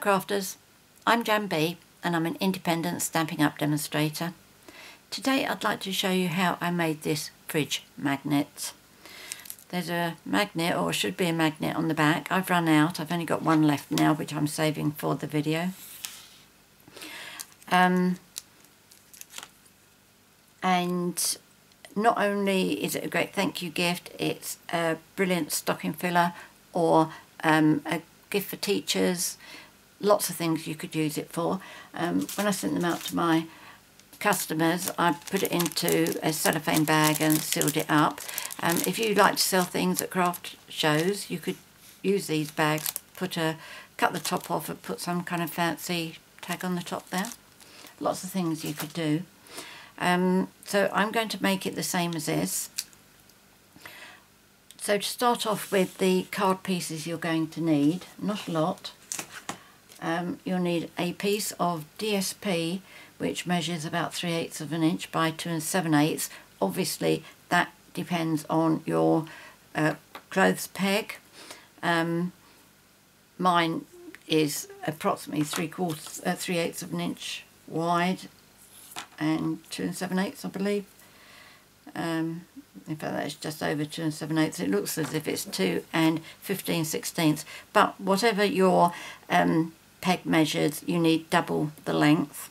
Hello crafters, I'm JanB and I'm an independent Stampin' Up demonstrator. Today I'd like to show you how I made this fridge magnet. There's a magnet, or should be a magnet, on the back. I've run out, I've only got one left now which I'm saving for the video. And not only is it a great thank you gift, it's a brilliant stocking filler or a gift for teachers. Lots of things you could use it for. When I sent them out to my customers, I put it into a cellophane bag and sealed it up. If you like to sell things at craft shows, you could use these bags, cut the top off and put some kind of fancy tag on the top there. Lots of things you could do. So I'm going to make it the same as this. So to start off with, the card pieces you're going to need, not a lot. You'll need a piece of DSP which measures about 3/8 of an inch by 2 7/8. Obviously that depends on your clothes peg. Mine is approximately 3/8 of an inch wide and 2 7/8, I believe. In fact, that's just over 2 7/8. It looks as if it's 2 15/16, but whatever your peg measures, you need double the length.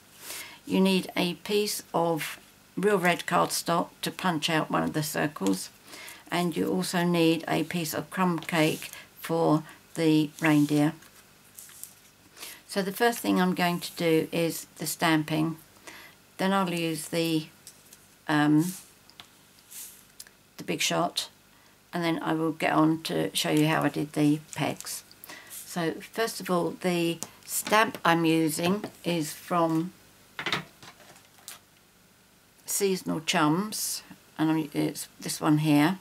You need a piece of real red cardstock to punch out one of the circles, and you also need a piece of crumb cake for the reindeer. So the first thing I'm going to do is the stamping. Then I'll use the Big Shot, and then I will get on to show you how I did the pegs. So first of all, the stamp I'm using is from Seasonal Chums, and it's this one here,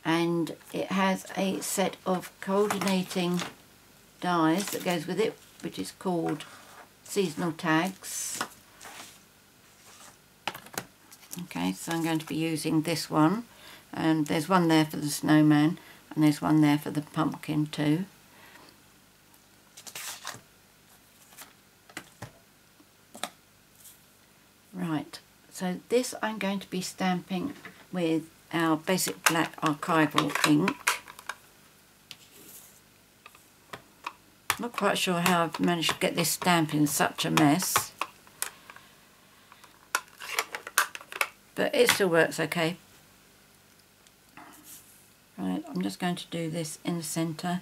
and it has a set of coordinating dies that goes with it, which is called seasonal tags. Okay, so I'm going to be using this one, and there's one there for the snowman and there's one there for the pumpkin too. Right, so this I'm going to be stamping with our basic black Archival ink. Not quite sure how I've managed to get this stamp in such a mess, but it still works okay. Right, I'm just going to do this in the centre.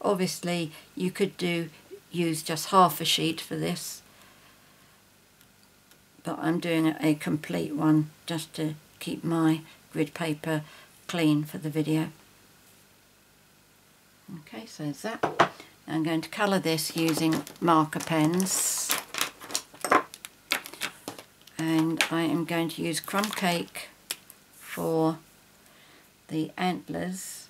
Obviously you could use just half a sheet for this, but I'm doing a complete one just to keep my grid paper clean for the video. Okay, so there's that. I'm going to colour this using marker pens, and I am going to use crumb cake for the antlers,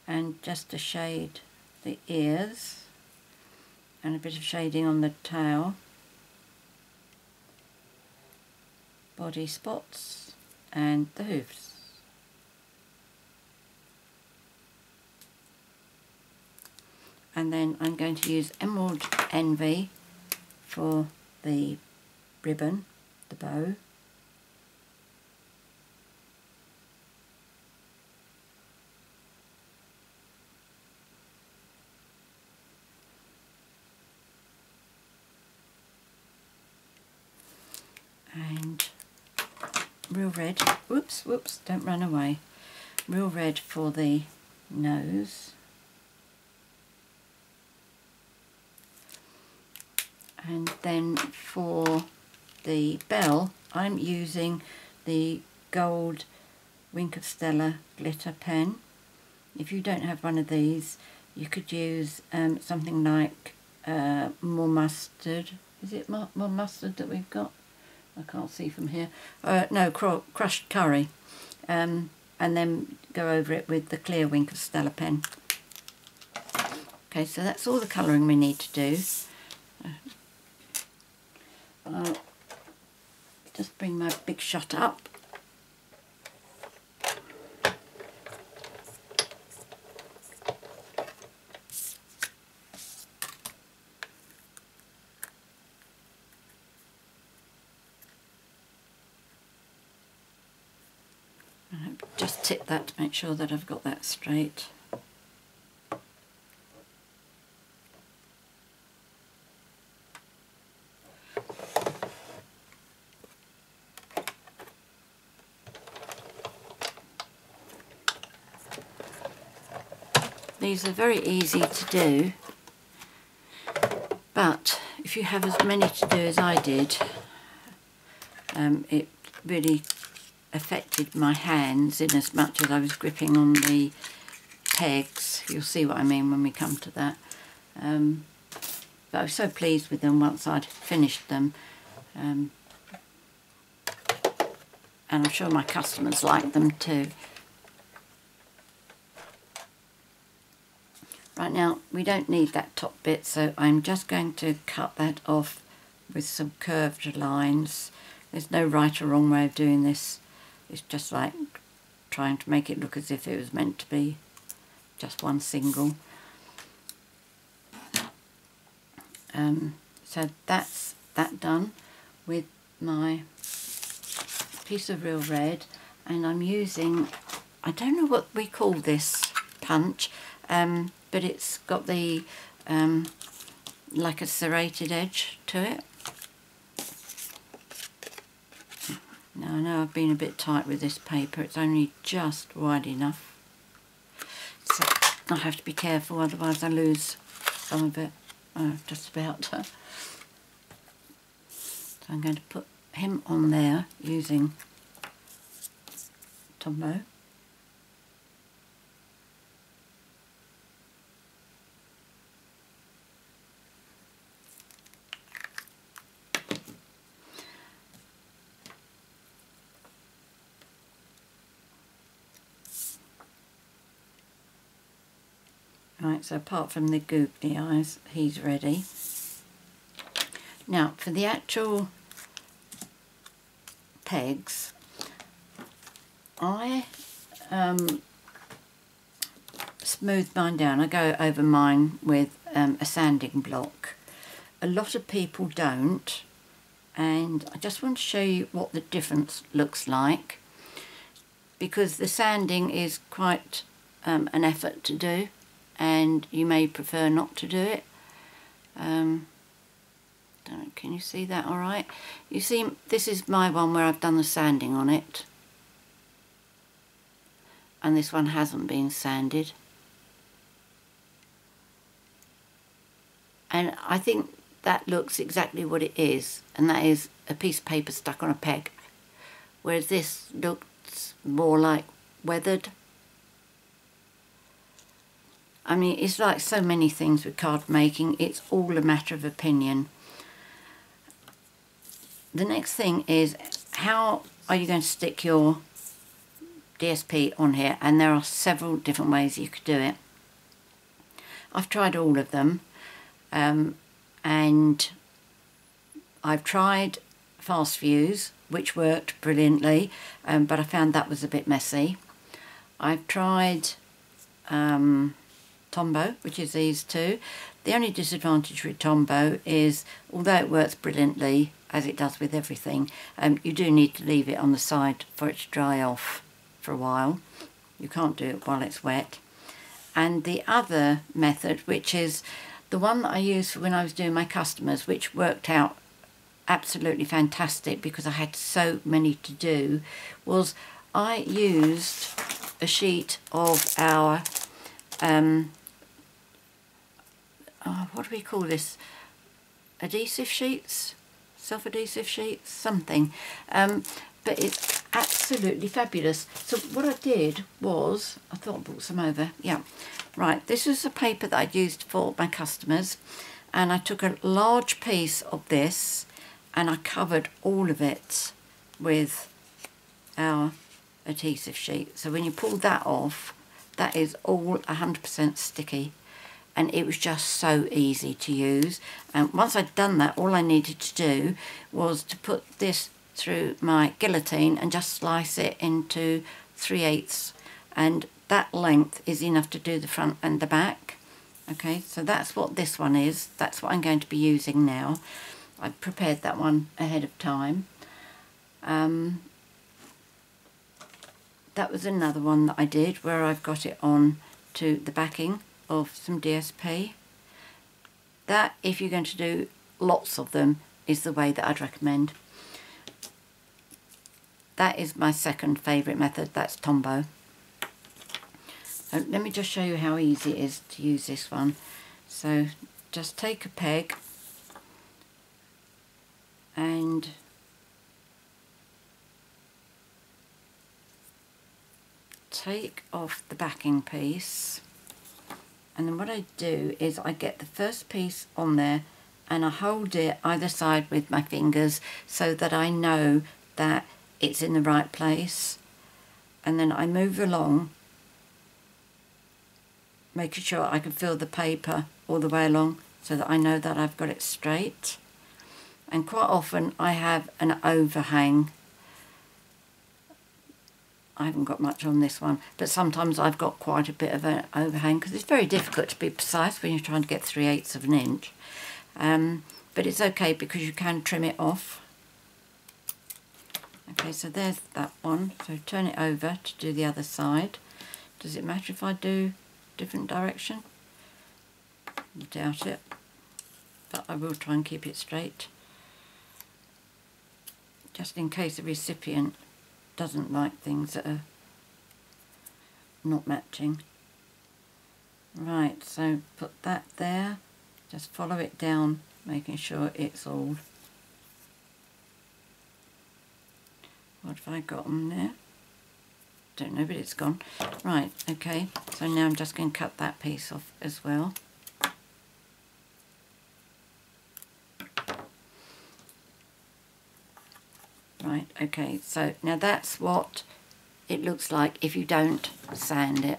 and just to shade the ears and a bit of shading on the tail, body spots and the hooves. And then I'm going to use Emerald Envy for the ribbon, the bow. And real red, whoops, don't run away, real red for the nose. And then for the bell, I'm using the gold Wink of Stella glitter pen. If you don't have one of these, you could use something like more mustard. Is it more mustard that we've got? I can't see from here. No, crushed curry. And then go over it with the clear Wink of Stella pen. Okay, so that's all the colouring we need to do. I'll just bring my Big Shot up And I'll just tip that to make sure that I've got that straight. These are very easy to do, but if you have as many to do as I did, it really affected my hands in as much as I was gripping on the pegs. You'll see what I mean when we come to that. But I was so pleased with them once I'd finished them. And I'm sure my customers like them too. Right, now we don't need that top bit, so I'm just going to cut that off with some curved lines. There's no right or wrong way of doing this. It's just like trying to make it look as if it was meant to be just one single. So that's that done with my piece of real red, and I'm using, I don't know what we call this punch, but it's got the like a serrated edge to it. Now I know I've been a bit tight with this paper, it's only just wide enough, so I have to be careful, otherwise I lose some of it. Just about. So I'm going to put him on there using Tombow. Right, so apart from the googly eyes, he's ready. Now, for the actual pegs, I smooth mine down. I go over mine with a sanding block. A lot of people don't, and I just want to show you what the difference looks like, because the sanding is quite an effort to do, and you may prefer not to do it. Can you see that all right? You see, this is my one where I've done the sanding on it, and this one hasn't been sanded. And I think that looks exactly what it is, and that is a piece of paper stuck on a peg, whereas this looks more like weathered. I mean, it's like so many things with card making, it's all a matter of opinion. The next thing is, how are you going to stick your DSP on here? And there are several different ways you could do it. I've tried all of them, and I've tried fast fuse, which worked brilliantly, but I found that was a bit messy. I've tried Tombow, which is these two. The only disadvantage with Tombow is, although it works brilliantly, as it does with everything, you do need to leave it on the side for it to dry off for a while. You can't do it while it's wet. And the other method, which is the one that I used for when I was doing my customers, which worked out absolutely fantastic because I had so many to do, was I used a sheet of our what do we call this, adhesive sheets, self-adhesive sheets, something, but it's absolutely fabulous. So what I did was, I thought I brought some over, yeah, right, this is the paper that I used for my customers, and I took a large piece of this and I covered all of it with our adhesive sheet. So when you pull that off, that is all 100% sticky, and it was just so easy to use. And once I'd done that, all I needed to do was to put this through my guillotine and just slice it into 3/8, and that length is enough to do the front and the back. Okay, so that's what this one is. That's what I'm going to be using now. I prepared that one ahead of time. that was another one that I did where I've got it on to the backing of some DSP. That, if you're going to do lots of them, is the way that I'd recommend. That is my second favourite method, that's Tombow. So let me just show you how easy it is to use this one. So just take a peg and take off the backing piece, and then what I do is I get the first piece on there and I hold it either side with my fingers so that I know that it's in the right place, and then I move along, making sure I can feel the paper all the way along so that I know that I've got it straight. And quite often I have an overhang. I haven't got much on this one, but sometimes I've got quite a bit of an overhang because it's very difficult to be precise when you're trying to get 3/8 of an inch. But it's okay because you can trim it off. Okay, so there's that one. So turn it over to do the other side. Does it matter if I do different direction? I doubt it, but I will try and keep it straight, just in case the recipient doesn't like things that are not matching. Right, so put that there, just follow it down, making sure it's all. What have I got on there? Don't know, but it's gone. Right, okay, so now I'm just going to cut that piece off as well. Right, okay, so now that's what it looks like if you don't sand it.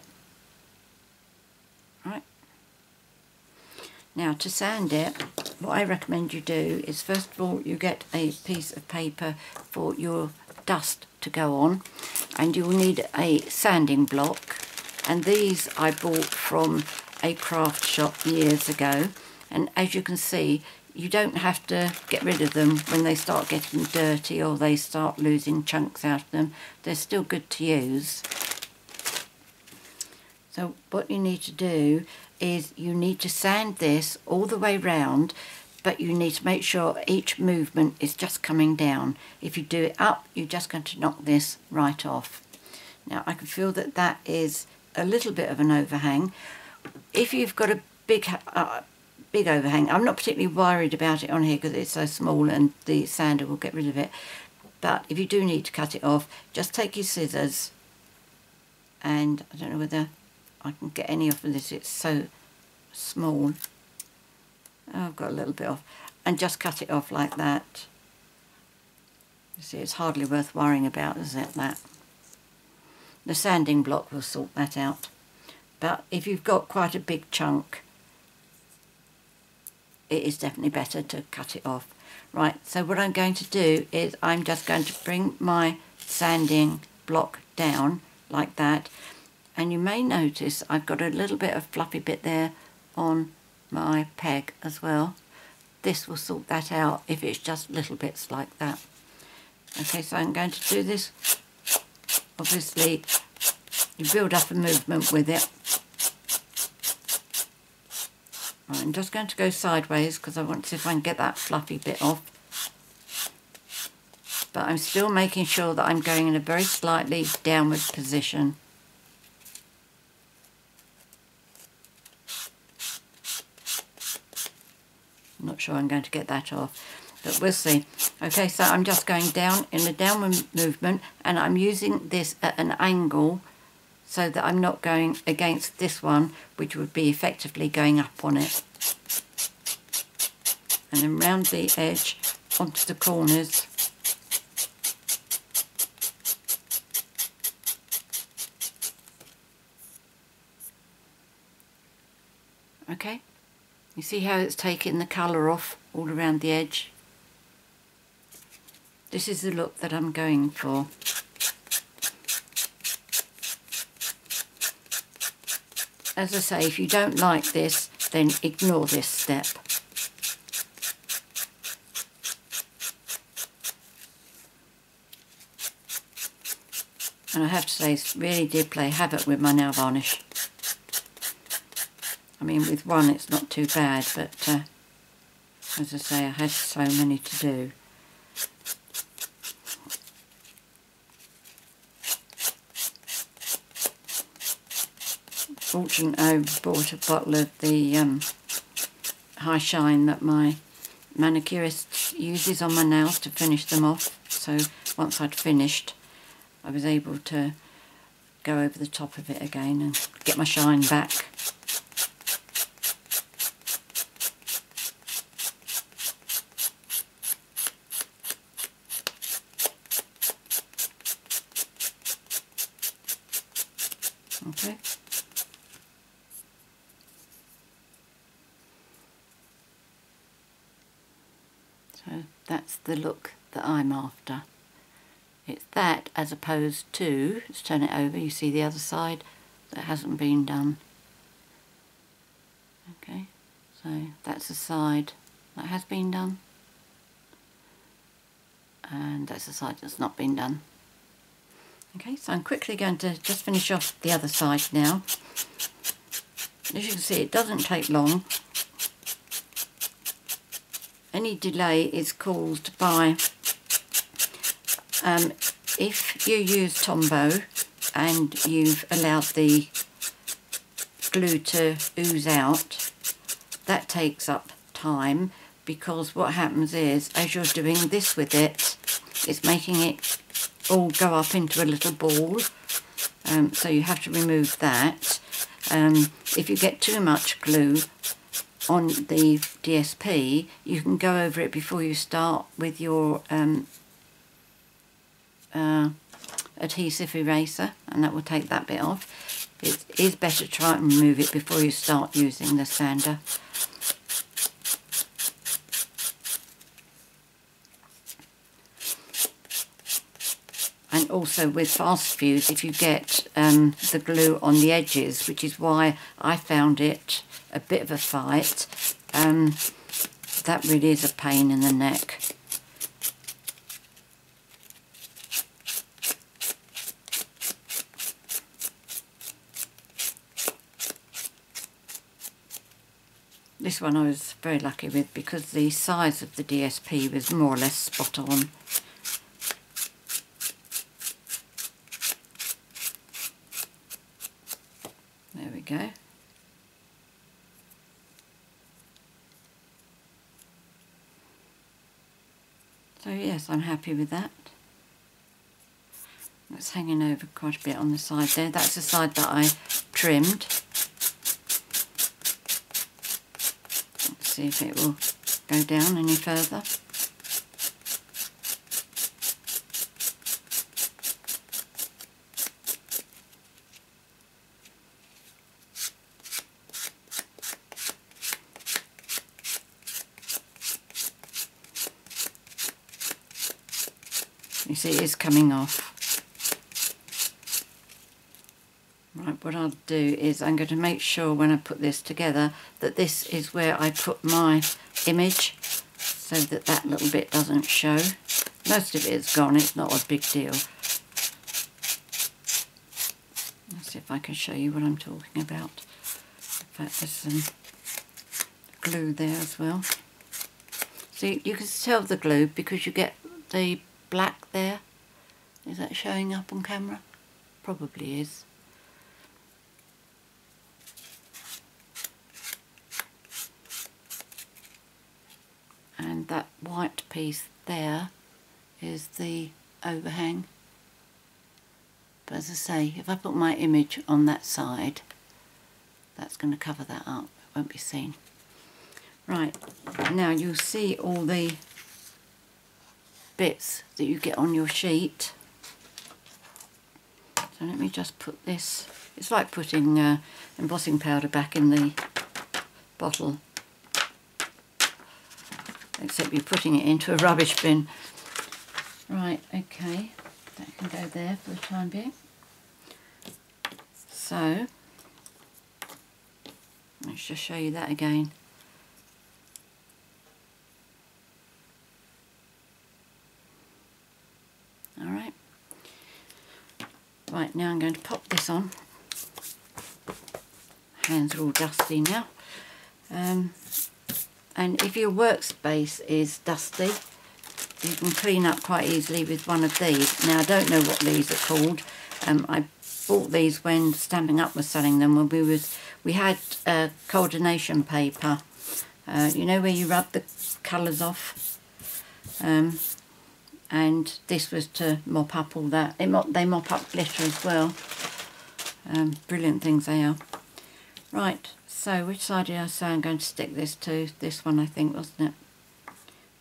Right. Now to sand it, what I recommend you do is first of all you get a piece of paper for your dust to go on, and you will need a sanding block, and these I bought from a craft shop years ago, and as you can see you don't have to get rid of them when they start getting dirty or they start losing chunks out of them. They're still good to use. So what you need to do is you need to sand this all the way round, but you need to make sure each movement is just coming down. If you do it up, you're just going to knock this right off. Now I can feel that that is a little bit of an overhang. If you've got a big overhang, I'm not particularly worried about it on here because it's so small and the sander will get rid of it. But if you do need to cut it off, just take your scissors, and I don't know whether I can get any off of this, it's so small. Oh, I've got a little bit off, and just cut it off like that. You see, it's hardly worth worrying about, is it, that? The sanding block will sort that out. But if you've got quite a big chunk, it is definitely better to cut it off. Right, so what I'm going to do is I'm just going to bring my sanding block down like that, and you may notice I've got a little bit of fluffy bit there on my peg as well. This will sort that out if it's just little bits like that. Okay, so I'm going to do this. Obviously you build up a movement with it. Right, I'm just going to go sideways because I want to see if I can get that fluffy bit off. But I'm still making sure that I'm going in a very slightly downward position. I'm not sure I'm going to get that off, but we'll see. Okay, so I'm just going down in a downward movement, and I'm using this at an angle so that I'm not going against this one, which would be effectively going up on it. And then round the edge onto the corners. Okay, you see how it's taking the colour off all around the edge? This is the look that I'm going for. As I say, if you don't like this, then ignore this step. And I have to say, it really did play havoc with my nail varnish. I mean, with one it's not too bad, but as I say, I had so many to do. Fortunately, I bought a bottle of the High Shine that my manicurist uses on my nails to finish them off. So once I'd finished, I was able to go over the top of it again and get my shine back. Okay. So that's the look that I'm after. It's that as opposed to, let's turn it over, you see the other side that hasn't been done. Okay, so that's the side that has been done. And that's the side that's not been done. Okay, so I'm quickly going to just finish off the other side now. As you can see, it doesn't take long. Any delay is caused by if you use Tombow and you've allowed the glue to ooze out, that takes up time, because what happens is, as you're doing this with it, it's making it all go up into a little ball, so you have to remove that. If you get too much glue on the DSP, you can go over it before you start with your adhesive eraser, and that will take that bit off. It is better to try and remove it before you start using the sander. And also with fast fuse, if you get the glue on the edges, which is why I found it a bit of a fight, that really is a pain in the neck. This one I was very lucky with because the size of the DSP was more or less spot on. There we go. So yes, I'm happy with that. That's hanging over quite a bit on the side there. That's the side that I trimmed. Let's see if it will go down any further. You see, it is coming off. Right, what I'll do is I'm going to make sure when I put this together that this is where I put my image, so that that little bit doesn't show. Most of it is gone, it's not a big deal. Let's see if I can show you what I'm talking about. In fact, there's some glue there as well. So you can tell the glue because you get the black there. Is that showing up on camera? Probably is. And that white piece there is the overhang. But as I say, if I put my image on that side, that's going to cover that up. It won't be seen. Right, now you'll see all the bits that you get on your sheet. So let me just put this, it's like putting embossing powder back in the bottle, except you're putting it into a rubbish bin. Right, okay, that can go there for the time being. So let's just show you that again. Alright, Right, now I'm going to pop this on. Hands are all dusty now. And if your workspace is dusty, you can clean up quite easily with one of these. Now I don't know what these are called. I bought these when Stampin' Up was selling them. When we had coordination paper. You know where you rub the colours off. And this was to mop up all that. They mop up glitter as well. Brilliant things they are. Right, so which side did I say I'm going to stick this to? This one I think, wasn't it?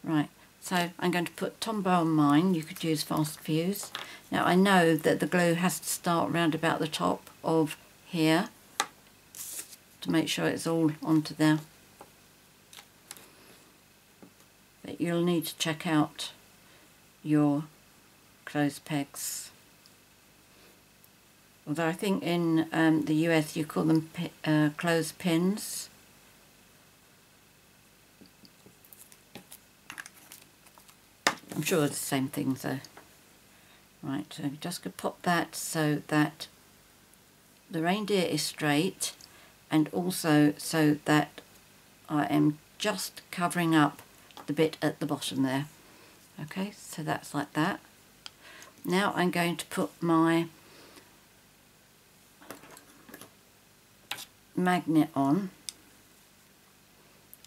Right, so I'm going to put Tombow on mine. You could use fast fuse. Now I know that the glue has to start round about the top of here to make sure it's all onto there. But you'll need to check out your clothes pegs. Although I think in the US you call them clothes pins. I'm sure it's the same thing though. Right, so I'm just going to pop that so that the reindeer is straight, and also so that I am just covering up the bit at the bottom there. Okay, so that's like that. Now I'm going to put my magnet on,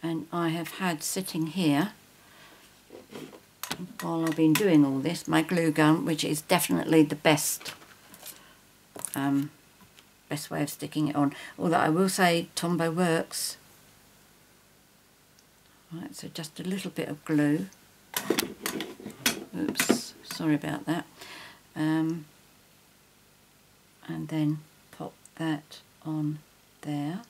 and I have had sitting here while I've been doing all this my glue gun, which is definitely the best way of sticking it on, although I will say Tombow works. Right, so just a little bit of glue. Oops, sorry about that. And then pop that on there.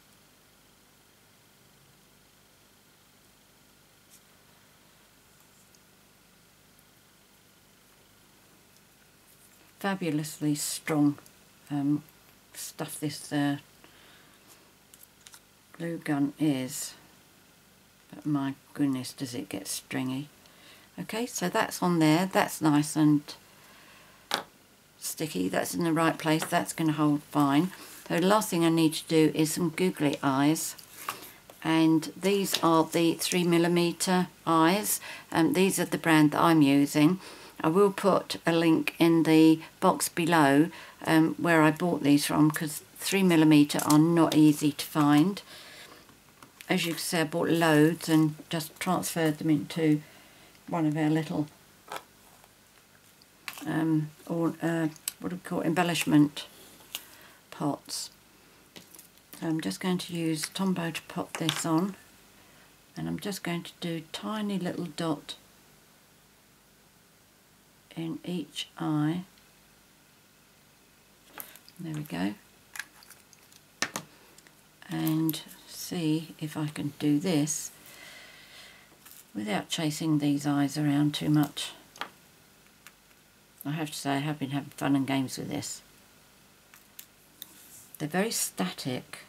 Fabulously strong stuff this glue gun is, but my goodness does it get stringy. Okay, so that's on there, that's nice and sticky, that's in the right place, that's going to hold fine. So the last thing I need to do is some googly eyes, and these are the 3mm eyes, these are the brand that I'm using. I will put a link in the box below where I bought these from, because 3mm are not easy to find. As you can see, I bought loads and just transferred them into one of our little what do we call it, embellishment pots. So I'm just going to use Tombow to pop this on, and I'm just going to do a tiny little dot in each eye. There we go. And see if I can do this without chasing these eyes around too much. I have to say I have been having fun and games with this. They're very static.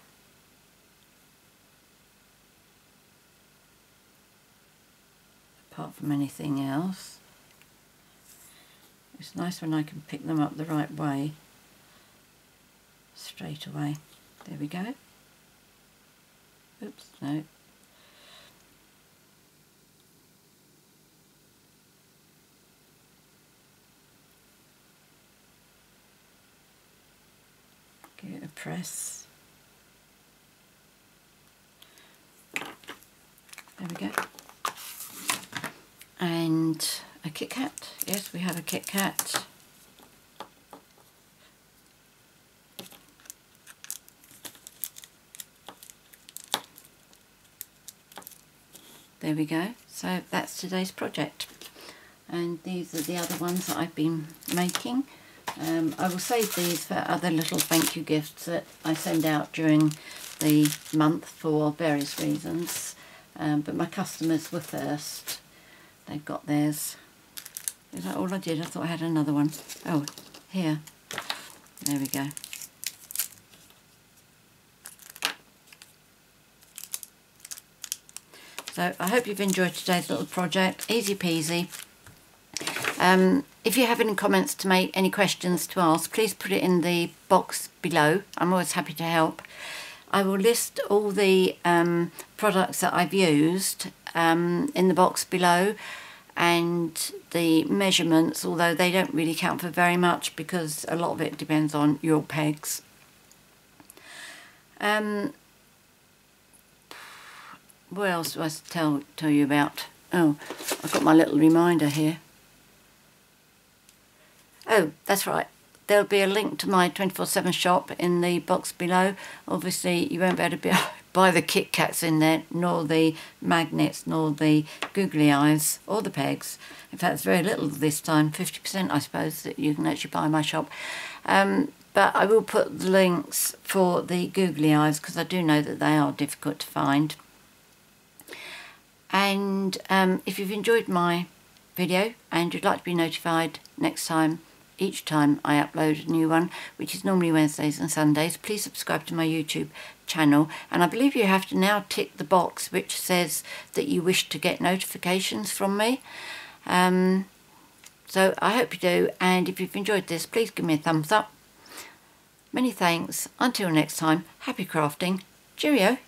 Apart from anything else. It's nice when I can pick them up the right way, straight away. There we go. Oops, no. Give it a press. There we go. And a Kit Kat. Yes, we have a Kit Kat. There we go. So that's today's project. And these are the other ones that I've been making. I will save these for other little thank you gifts that I send out during the month for various reasons. But my customers were first. They've got theirs. Is that all I did? I thought I had another one. Oh, here. There we go. So I hope you've enjoyed today's little project. Easy peasy. If you have any comments to make, any questions to ask, please put it in the box below. I'm always happy to help. I will list all the products that I've used in the box below, and the measurements, although they don't really count for very much because a lot of it depends on your pegs. What else do I tell you about? Oh, I've got my little reminder here. Oh, that's right. There'll be a link to my 24/7 shop in the box below. Obviously, you won't be able to buy the Kit Kats in there, nor the magnets, nor the googly eyes, or the pegs. In fact, there's very little this time, 50% I suppose, that you can actually buy in my shop. But I will put the links for the googly eyes because I do know that they are difficult to find. And if you've enjoyed my video and you'd like to be notified each time I upload a new one, which is normally Wednesdays and Sundays, please subscribe to my YouTube channel. And I believe you have to now tick the box which says that you wish to get notifications from me. So I hope you do, and if you've enjoyed this, please give me a thumbs up. Many thanks. Until next time, happy crafting. Cheerio.